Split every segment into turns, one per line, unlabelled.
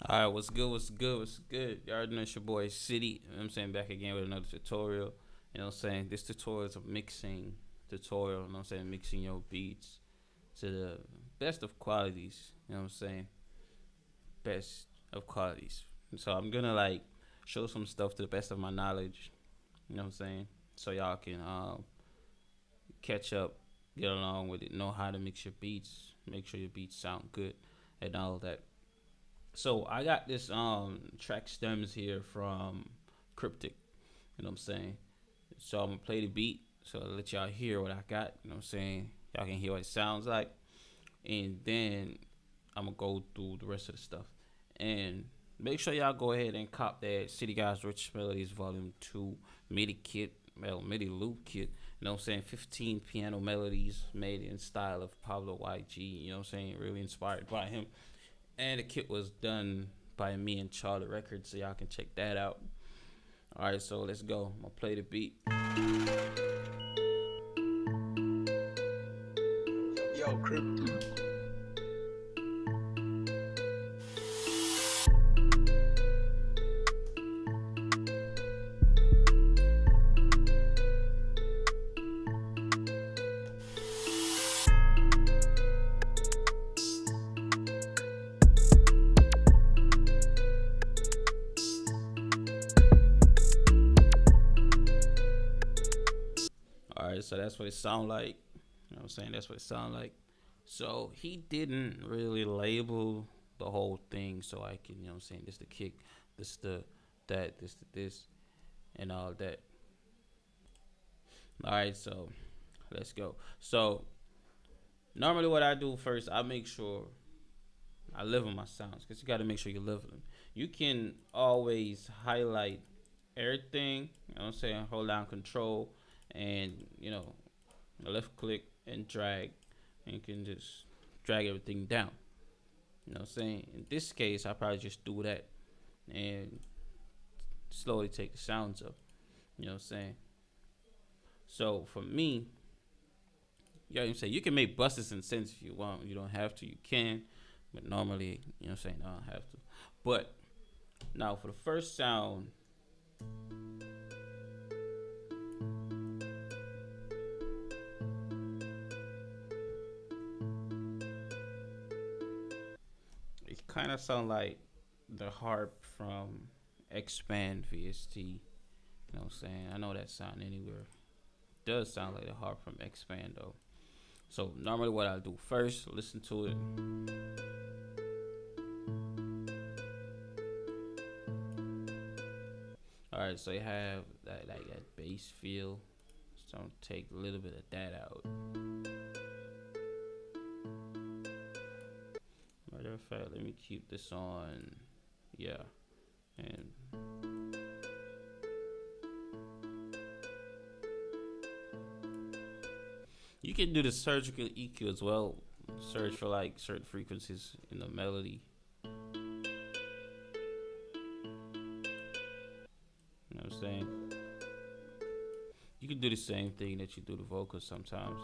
All right, what's good? What's good? What's good? Y'all already know it's your boy City. You know what I'm saying? Back again with another tutorial. You know what I'm saying? This tutorial is a mixing tutorial. You know what I'm saying? Mixing your beats to the best of qualities. You know what I'm saying? Best of qualities. So I'm gonna like show some stuff to the best of my knowledge. You know what I'm saying? So y'all can catch up, get along with it, know how to mix your beats, make sure your beats sound good, and all that. So I got this track stems here from Cryptic. You know what I'm saying? So I'm gonna play the beat. So I'll let y'all hear what I got. You know what I'm saying? Y'all can hear what it sounds like, and then I'm gonna go through the rest of the stuff. And make sure y'all go ahead and cop that City Guys Rich Melodies Volume 2 MIDI kit, well, MIDI loop kit. You know what I'm saying? 15 piano melodies made in style of Pablo YG. You know what I'm saying? Really inspired by him. And the kit was done by me and Charlie Records, so y'all can check that out. All right, so let's go. I'm gonna play the beat.
Yo, Crip.
All right, so that's what it sound like. You know what I'm saying? That's what it sound like. So he didn't really label the whole thing, so I can, you know what I'm saying? This the kick, this the that, this the this, and all that. All right, so let's go. So normally, what I do first, I make sure I live on my sounds because you got to make sure you live them. You can always highlight everything. You know what I'm saying? Hold down control and, left click and drag. And you can just drag everything down. You know what I'm saying? In this case, I probably just do that and slowly take the sounds up. You know what I'm saying? So for me, you know what I'm saying? You can make buses and cents if you want. You don't have to. You can. But normally, you know what I'm saying? I don't have to. But now for the first sound, it kind of sound like the harp from Expand VST. You know what I'm saying? I know that sound anywhere. It does sound like the harp from Expand though. So normally what I do first, listen to it. All right, so you have that like that bass feel. So I'm take a little bit of that out. Matter of fact, let me keep this on. Yeah, and you can do the surgical EQ as well. Search for like certain frequencies in the melody. You know what I'm saying? You can do the same thing that you do the vocals sometimes.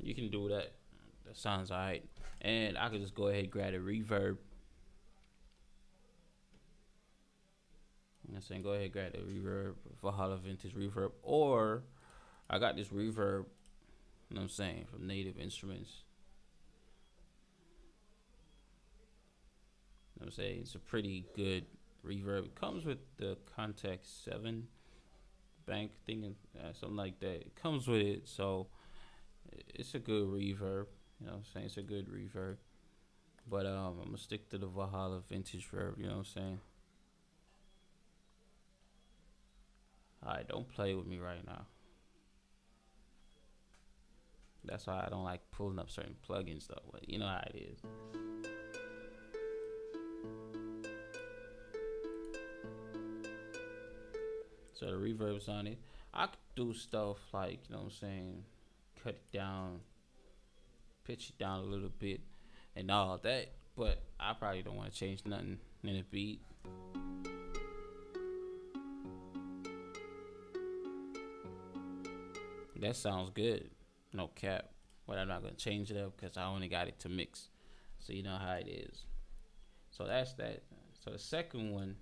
You can do that. That sounds alright. And I could just go ahead and grab a reverb. You know what I'm saying? Go ahead and grab the reverb, Valhalla Vintage reverb. Or I got this reverb, you know what I'm saying, from Native Instruments. You know what I'm saying? It's a pretty good reverb. It comes with the Context 7 bank thing, something like that. It comes with it, so it's a good reverb. You know what I'm saying? It's a good reverb. But I'm gonna stick to the Valhalla Vintage reverb. You know what I'm saying? Alright, don't play with me right now. That's why I don't like pulling up certain plugins though. But you know how it is. So the reverb's on it. I could do stuff like, you know what I'm saying, cut it down, pitch it down a little bit, and all that. But I probably don't want to change nothing in the beat. That sounds good. No cap. But I'm not gonna change it up because I only got it to mix. So you know how it is. So that's that. So the second one.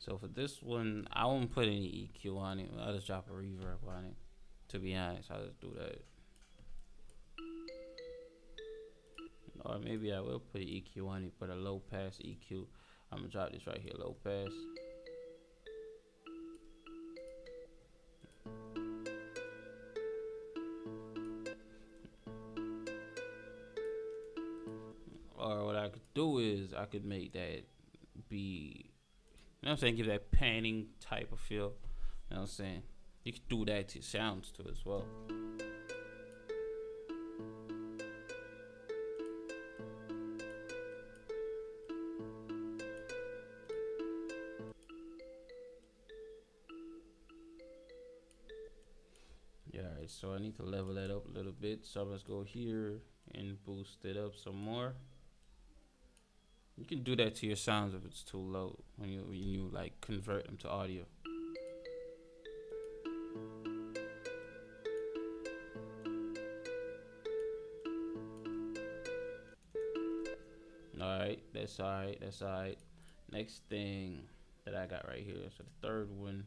So for this one, I won't put any EQ on it. I'll just drop a reverb on it. To be honest, I'll just do that. Or maybe I will put an EQ on it, but a low pass EQ. I'm gonna drop this right here, low pass. Or what I could do is I could make that be, you know what I'm saying, give that panning type of feel. You know what I'm saying? You could do that to sounds too as well. Yeah, alright, so I need to level that up a little bit. So let's go here and boost it up some more. You can do that to your sounds if it's too low when you like convert them to audio. Alright, that's alright, that's alright. Next thing that I got right here. So the third one.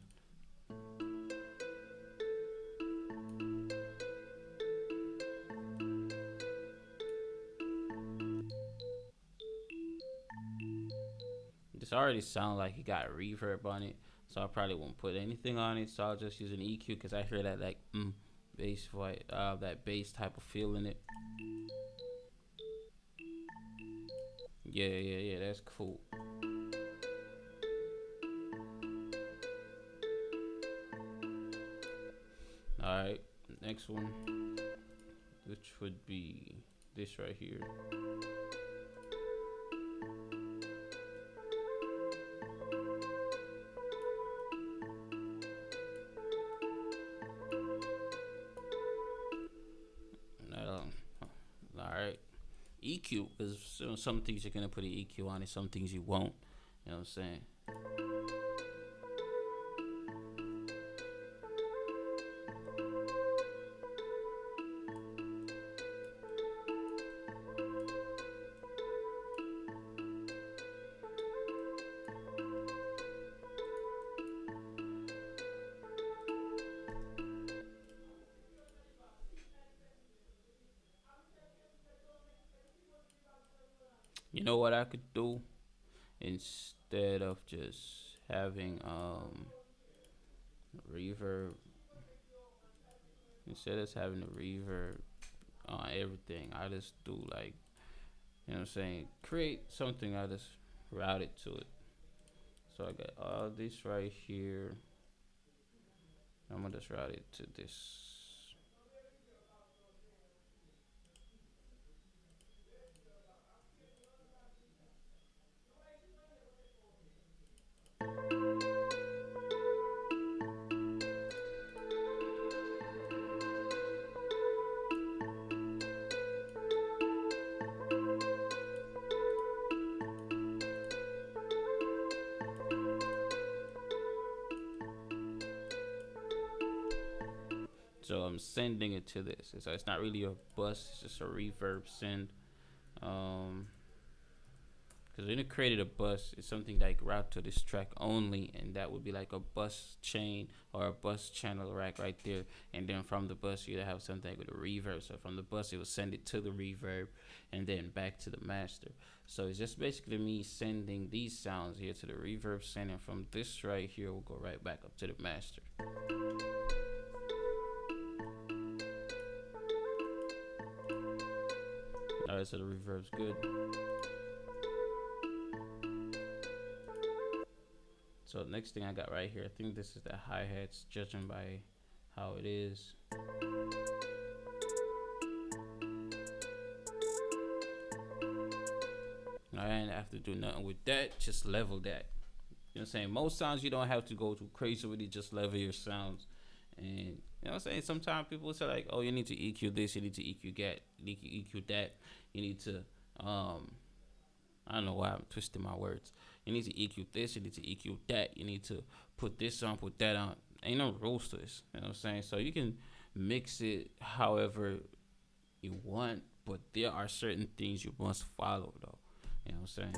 This already sounds like it got reverb on it. So I probably won't put anything on it. So I'll just use an EQ because I hear that like bass voice, that bass type of feel in it. Yeah, yeah, yeah, that's cool. Alright, next one, which would be this right here. Um, Alright, EQ, because some things you're gonna put an EQ on it, some things you won't. You know what I'm saying? You know what I could do instead of just having reverb, instead of having a reverb on everything, I just do like, you know what I'm saying, create something, I just route it to it. So I got all this right here. I'm gonna just route it to this. So I'm sending it to this. So it's not really a bus, it's just a reverb send. Um, because when it created a bus, it's something like route to this track only, and that would be like a bus chain or a bus channel rack right there. And then from the bus, you'd have something with a reverb. So from the bus, it would send it to the reverb, and then back to the master. So it's just basically me sending these sounds here to the reverb send, and from this right here, we'll go right back up to the master. Alright, so the reverb's good. So next thing I got right here, I think this is the hi-hats, judging by how it is. I ain't have to do nothing with that, just level that. You know what I'm saying? Most sounds you don't have to go too crazy with it, just level your sounds. And you know what I'm saying? Sometimes people say like, oh, you need to EQ this, you need to EQ that, you need to EQ that, you need to I don't know why I'm twisting my words. You need to EQ this, you need to EQ that, you need to put this on, put that on. Ain't no rules to this. You know what I'm saying? So you can mix it however you want, but there are certain things you must follow though. You know what I'm saying?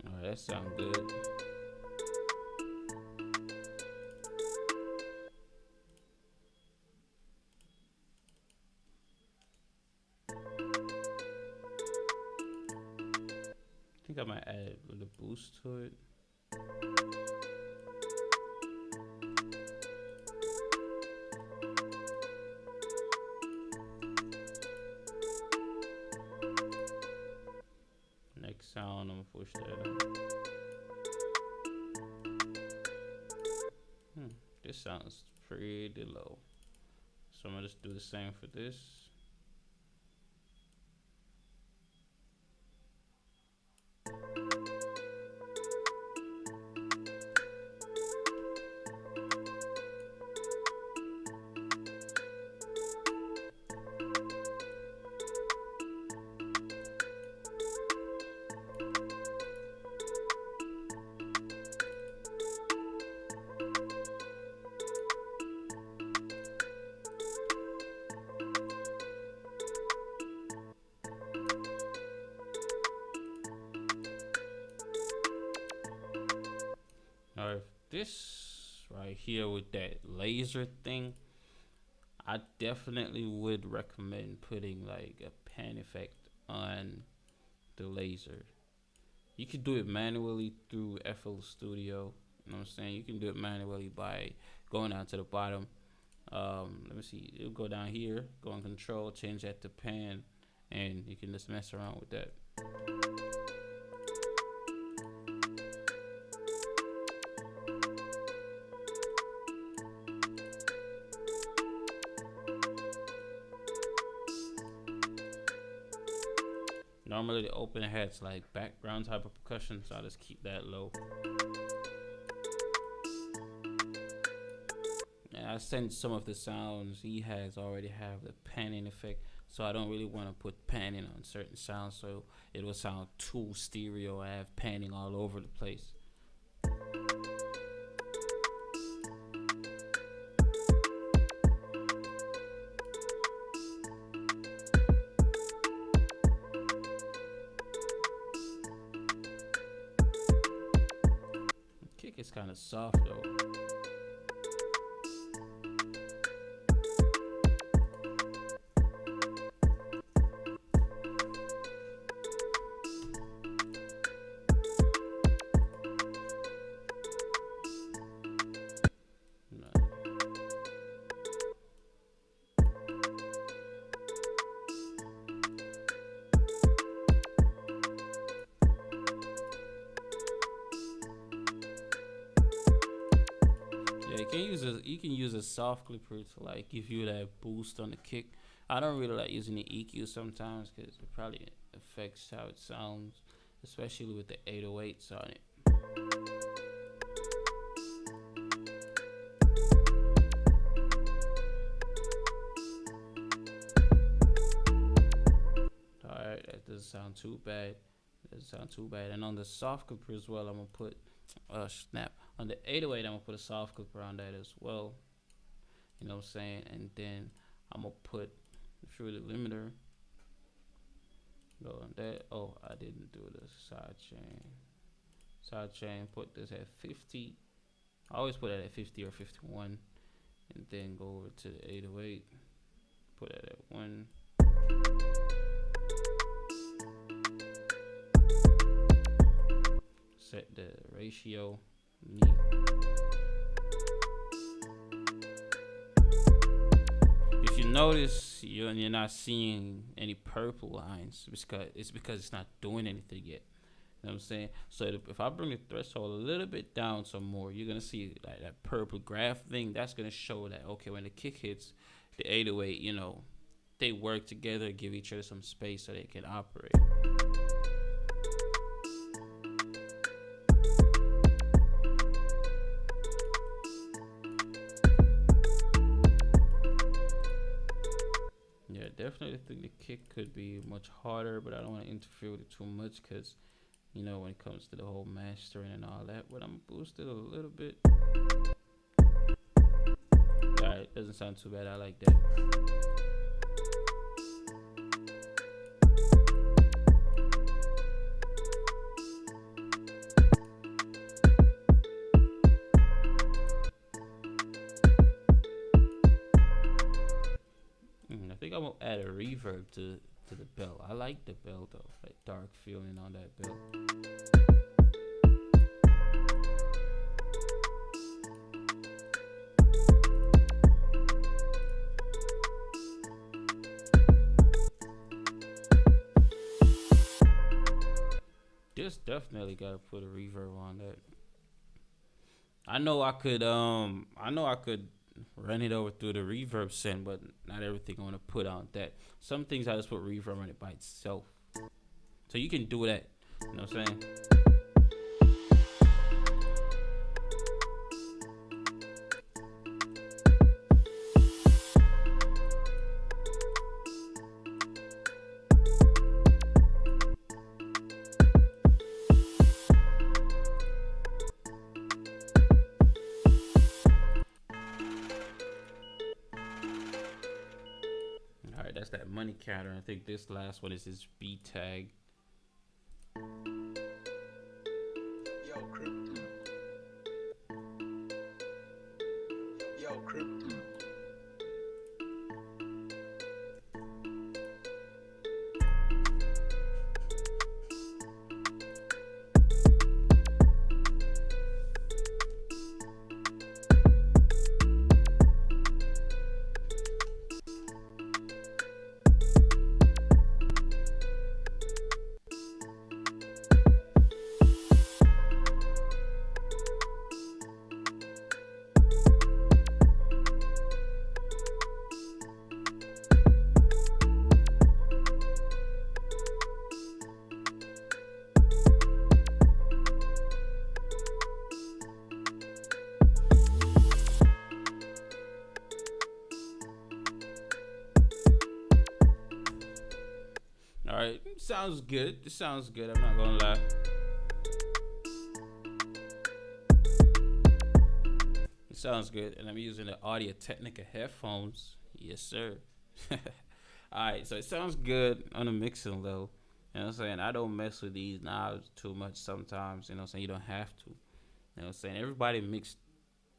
Alright, that sounds good. I think I might add a little boost to it. Next sound, I'm gonna push that up. This sounds pretty low. So I'm gonna just do the same for this. Now, if this right here with that laser thing, I definitely would recommend putting like a pan effect on the laser. You could do it manually through FL Studio. You know what I'm saying? You can do it manually by going down to the bottom. Let me see. You'll go down here, go in control, change that to pan, and you can just mess around with that. Normally the open has like background type of percussion, so I just keep that low. And I sense some of the sounds he has already have the panning effect, so I don't really want to put panning on certain sounds, so it will sound too stereo. I have panning all over the place. Kick is kind of soft though. You can use a soft clipper to like give you that boost on the kick. I don't really like using the EQ sometimes because it probably affects how it sounds, especially with the 808s on it. Alright, that doesn't sound too bad. And on the soft clipper as well, I'm gonna put snap. On the 808, I'm gonna put a soft clipper on that as well. You know what I'm saying? And then I'm gonna put through the limiter. Go on that. Oh, I didn't do the side chain. Side chain, put this at 50. I always put it at 50 or 51. And then go over to the 808. Put it at 1. Set the ratio. Midi. If you notice you're not seeing any purple lines, it's because it's not doing anything yet. You know what I'm saying? So if I bring the threshold a little bit down some more, you're gonna see like that purple graph thing. That's gonna show that okay, when the kick hits the 808, you know, they work together, give each other some space so they can operate. think the kick could be much harder, but I don't want to interfere with it too much because when it comes to the whole mastering and all that. But I'm gonna boost it a little bit. Alright, doesn't sound too bad. I like that. I think I'm gonna add a reverb to the bell. I like the bell though, that dark feeling on that bell. Just definitely gotta put a reverb on that. I know I could run it over through the reverb send, but not everything I want to put on that. Some things I just put reverb on it by itself. So you can do that. You know what I'm saying? All right, that's that money counter. I think this last one is his B tag.
Yo, Crip. Yo, Crip.
All right, sounds good. This sounds good. I'm not gonna lie. It sounds good, and I'm using the Audio Technica headphones. Yes, sir. All right, so it sounds good on a mixing level. You know what I'm saying? I don't mess with these knobs too much sometimes. You know what I'm saying? You don't have to. You know what I'm saying? Everybody mix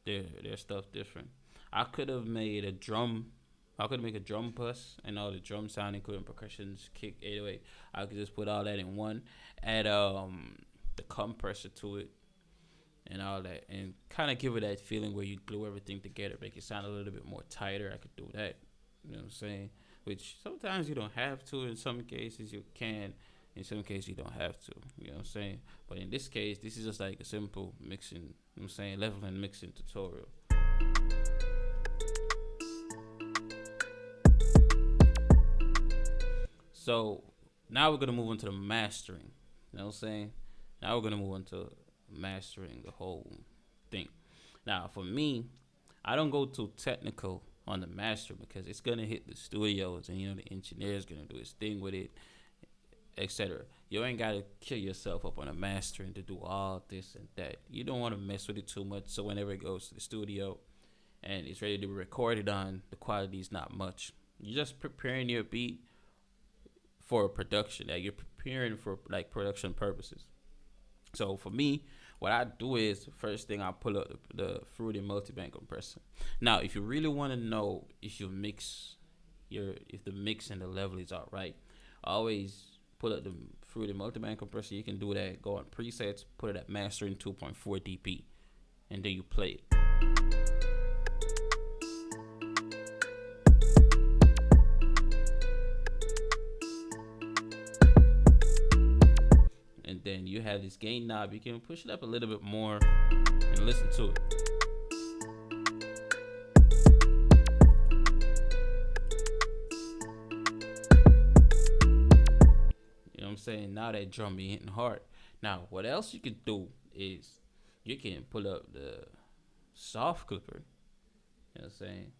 their stuff different. I could have made a drum. I could make a drum bus and all the drum sound, including percussions, kick, 808. I could just put all that in one, add the compressor to it and all that, and kind of give it that feeling where you glue everything together, make it sound a little bit more tighter. I could do that. You know what I'm saying? Which sometimes you don't have to. In some cases you can. In some cases you don't have to. You know what I'm saying? But in this case, this is just like a simple mixing. You know what I'm saying? Leveling mixing tutorial. So now we're gonna move into the mastering. You know what I'm saying? Now we're gonna move into mastering the whole thing. Now for me, I don't go too technical on the master because it's gonna hit the studios and the engineer's gonna do his thing with it, etc. You ain't gotta kill yourself up on a mastering to do all this and that. You don't want to mess with it too much, so whenever it goes to the studio and it's ready to be recorded on, the quality is not much. You're just preparing your beat for production. Like you're preparing for like production purposes. So for me, what I do is first thing I pull up the Fruity multiband compressor. Now, if you really want to know if if the mix and the level is all right, always pull up the Fruity multiband compressor. You can do that. Go on presets, put it at mastering 2.4 dB, and then you play it. And then you have this gain knob. You can push it up a little bit more and listen to it. You know what I'm saying? Now that drum be hitting hard. Now, what else you can do is you can pull up the soft clipper. You know what I'm saying?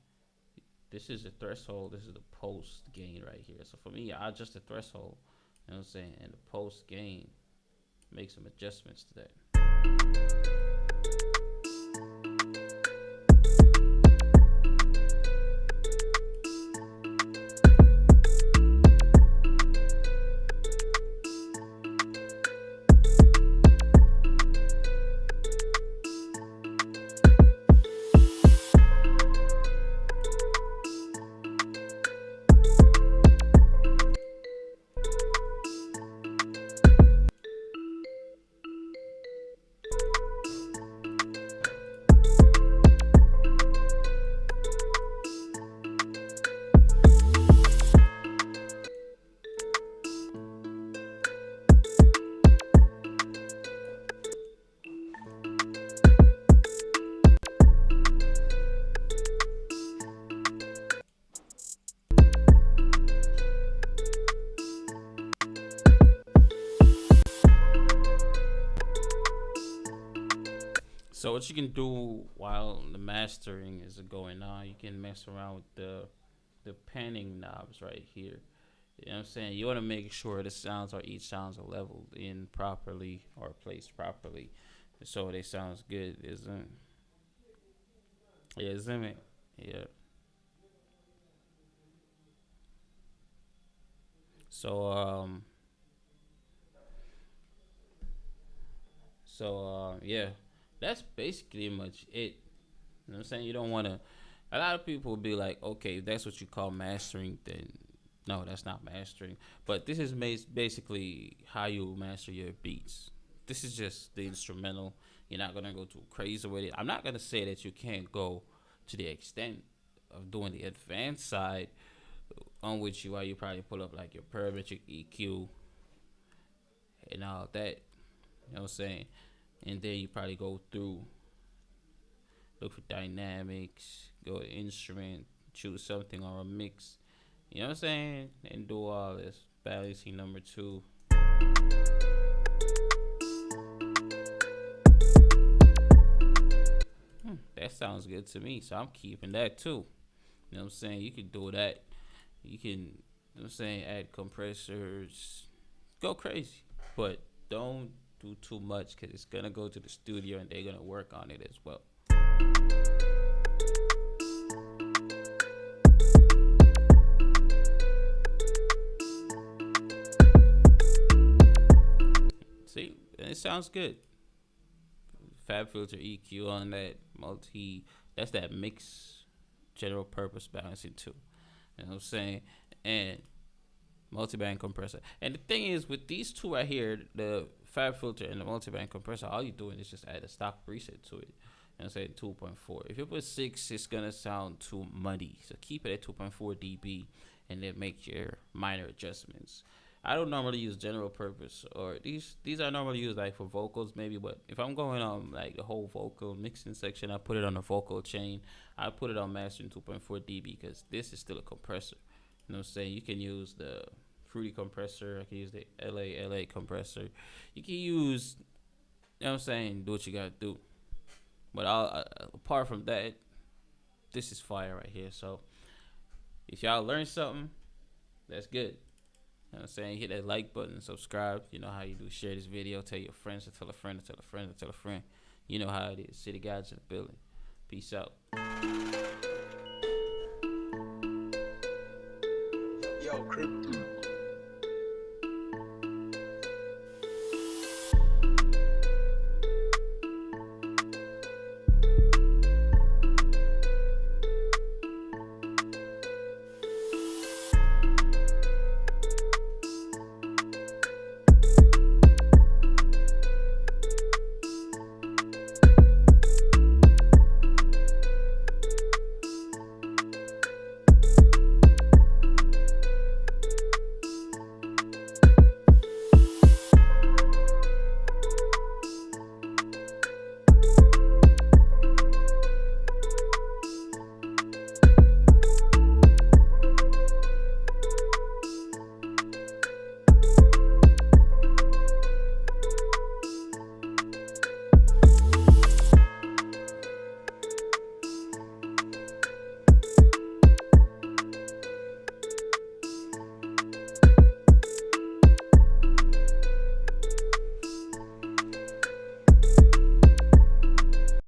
This is the threshold. This is the post gain right here. So for me, I adjust the threshold. You know what I'm saying? And the post gain, make some adjustments to that. So what you can do while the mastering is going on, you can mess around with the panning knobs right here. You know what I'm saying? You want to make sure the sounds or each sounds are leveled in properly or placed properly, so they sounds good, isn't? Yeah, isn't it? Yeah. So yeah, that's basically much it. You know what I'm saying? You don't want to. A lot of people will be like, okay, if that's what you call mastering, then no, that's not mastering. But this is basically how you master your beats. This is just the instrumental. You're not gonna go too crazy with it. I'm not gonna say that you can't go to the extent of doing the advanced side, on which you probably pull up like your parametric EQ and all that. You know what I'm saying? And then you probably go through, look for dynamics, go to instrument, choose something or a mix. You know what I'm saying? And do all this. Balancing number two. That sounds good to me, so I'm keeping that too. You know what I'm saying? You can do that. You can, you know what I'm saying, add compressors. Go crazy. But don't do too much because it's going to go to the studio and they're going to work on it as well. See, it sounds good. Fab filter EQ on that multi. That's that mix general purpose balancing too. You know what I'm saying? And multi-band compressor. And the thing is, with these two right here, the fab filter and the multi-band compressor, all you're doing is just add a stock preset to it. And say 2.4. If you put 6, it's gonna sound too muddy. So keep it at 2.4 dB, and then make your minor adjustments. I don't normally use general purpose, or these are normally used like for vocals maybe. But if I'm going on like the whole vocal mixing section, I put it on the vocal chain. I put it on mastering 2.4 dB because this is still a compressor. You know what I'm saying? You can use the Fruity compressor. I can use the LA compressor. You can use, you know what I'm saying, do what you gotta do. But apart from that, this is fire right here. So if y'all learn something, that's good. You know what I'm saying? Hit that like button, subscribe. You know how you do. Share this video. Tell your friends to tell a friend to tell a friend to tell a friend. You know how it is. City Gadz in the building. Peace out.
Yo, Crip.